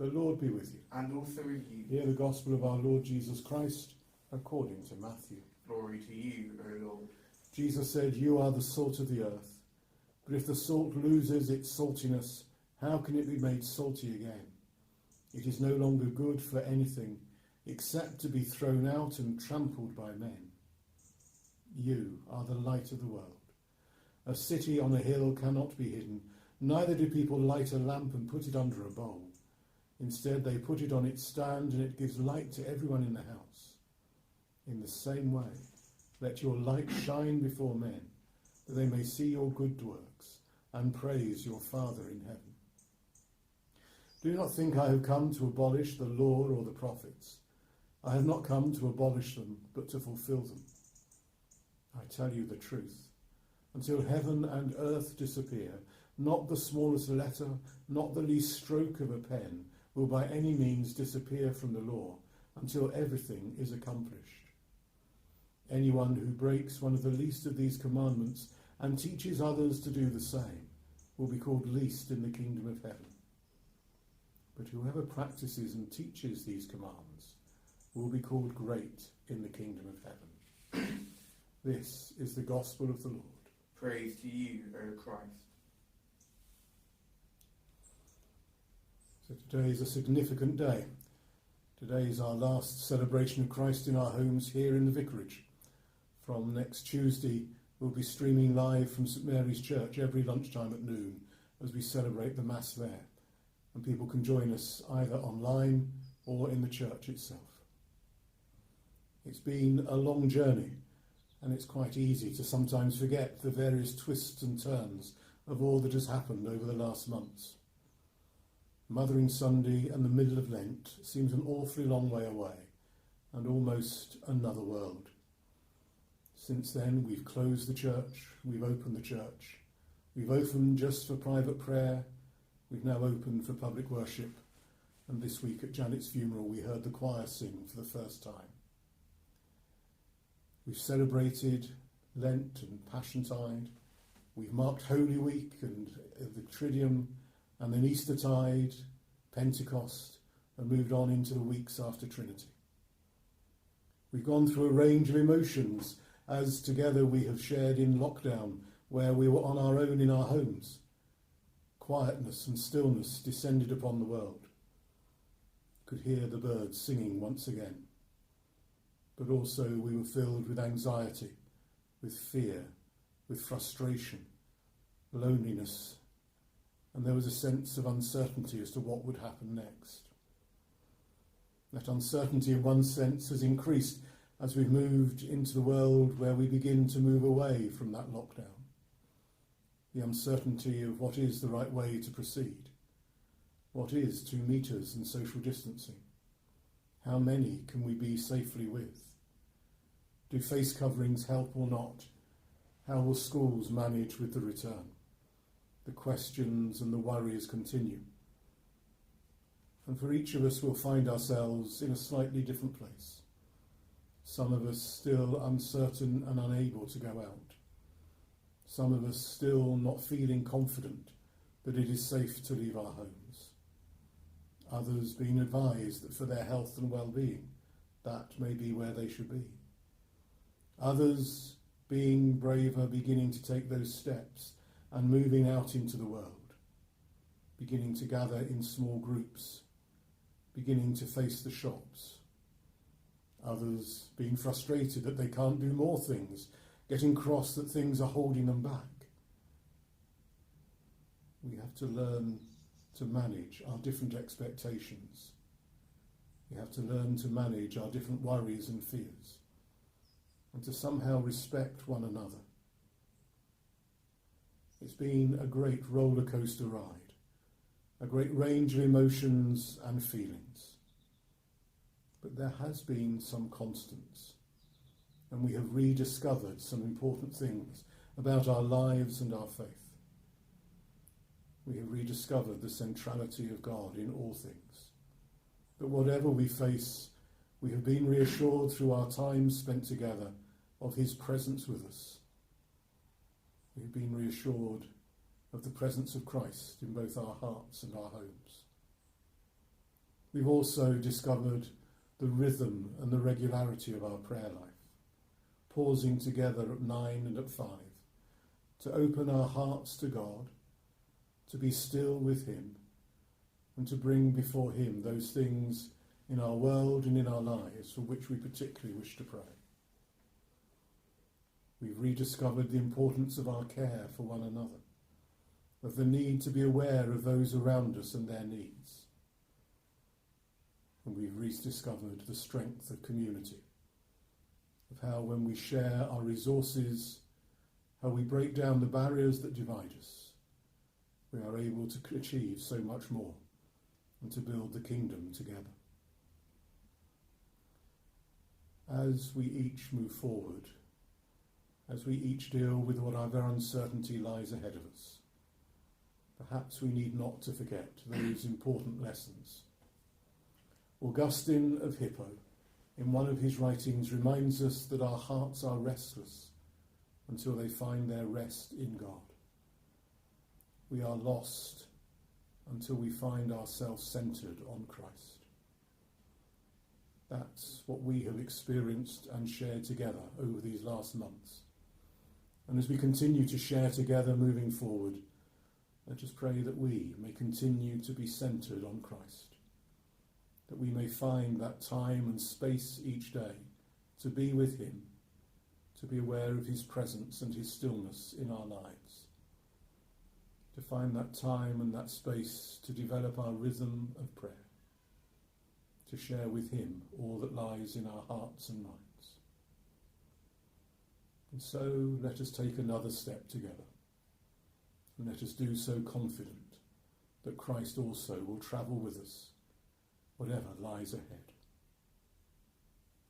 The Lord be with you. And also with you. Hear the gospel of our Lord Jesus Christ according to Matthew. Glory to you, O Lord. Jesus said, "You are the salt of the earth. But if the salt loses its saltiness, how can it be made salty again? It is no longer good for anything except to be thrown out and trampled by men. You are the light of the world. A city on a hill cannot be hidden. Neither do people light a lamp and put it under a bowl. Instead, they put it on its stand, and it gives light to everyone in the house. In the same way, let your light shine before men, that they may see your good works and praise your Father in heaven. Do not think I have come to abolish the law or the prophets. I have not come to abolish them, but to fulfill them. I tell you the truth. Until heaven and earth disappear, not the smallest letter, not the least stroke of a pen will by any means disappear from the law until everything is accomplished. Anyone who breaks one of the least of these commandments and teaches others to do the same will be called least in the kingdom of heaven. But whoever practices and teaches these commands will be called great in the kingdom of heaven." This is the gospel of the Lord. Praise to you, O Christ. So today is a significant day. Today is our last celebration of Christ in our homes here in the vicarage. From next Tuesday, we'll be streaming live from St Mary's Church every lunchtime at noon as we celebrate the Mass there. And people can join us either online or in the church itself. It's been a long journey, and it's quite easy to sometimes forget the various twists and turns of all that has happened over the last months. Mothering Sunday and the middle of Lent seems an awfully long way away, and almost another world. Since then, we've closed the church, we've opened the church, we've opened just for private prayer, we've now opened for public worship, and this week at Janet's funeral we heard the choir sing for the first time. We've celebrated Lent and Passiontide, we've marked Holy Week and the Triduum, and then Eastertide, Pentecost, and moved on into the weeks after Trinity. We've gone through a range of emotions as together we have shared in lockdown, where we were on our own in our homes. Quietness and stillness descended upon the world. Could hear the birds singing once again. But also we were filled with anxiety, with fear, with frustration, loneliness, and there was a sense of uncertainty as to what would happen next. That uncertainty in one sense has increased as we've moved into the world where we begin to move away from that lockdown. The uncertainty of what is the right way to proceed. What is 2 metres and social distancing? How many can we be safely with? Do face coverings help or not? How will schools manage with the return? The questions and the worries continue. And for each of us, we'll find ourselves in a slightly different place. Some of us still uncertain and unable to go out. Some of us still not feeling confident that it is safe to leave our homes. Others being advised that for their health and well-being, that may be where they should be. Others being braver, beginning to take those steps and moving out into the world, beginning to gather in small groups, beginning to face the shops. Others being frustrated that they can't do more things, getting cross that things are holding them back. We have to learn to manage our different expectations. We have to learn to manage our different worries and fears, and to somehow respect one another. It's been a great roller coaster ride, a great range of emotions and feelings. But there has been some constants, and we have rediscovered some important things about our lives and our faith. We have rediscovered the centrality of God in all things. That whatever we face, we have been reassured through our time spent together of his presence with us. We've been reassured of the presence of Christ in both our hearts and our homes. We've also discovered the rhythm and the regularity of our prayer life, pausing together at 9 and at 5, to open our hearts to God, to be still with him, and to bring before him those things in our world and in our lives for which we particularly wish to pray. We've rediscovered the importance of our care for one another, of the need to be aware of those around us and their needs. And we've rediscovered the strength of community, of how when we share our resources, how we break down the barriers that divide us, we are able to achieve so much more and to build the kingdom together. As we each move forward, as we each deal with whatever uncertainty lies ahead of us, perhaps we need not to forget those important lessons. Augustine of Hippo, in one of his writings, reminds us that our hearts are restless until they find their rest in God. We are lost until we find ourselves centred on Christ. That's what we have experienced and shared together over these last months. And as we continue to share together moving forward, let us pray that we may continue to be centred on Christ, that we may find that time and space each day to be with him, to be aware of his presence and his stillness in our lives, to find that time and that space to develop our rhythm of prayer, to share with him all that lies in our hearts and minds. And so let us take another step together, and let us do so confident that Christ also will travel with us, whatever lies ahead.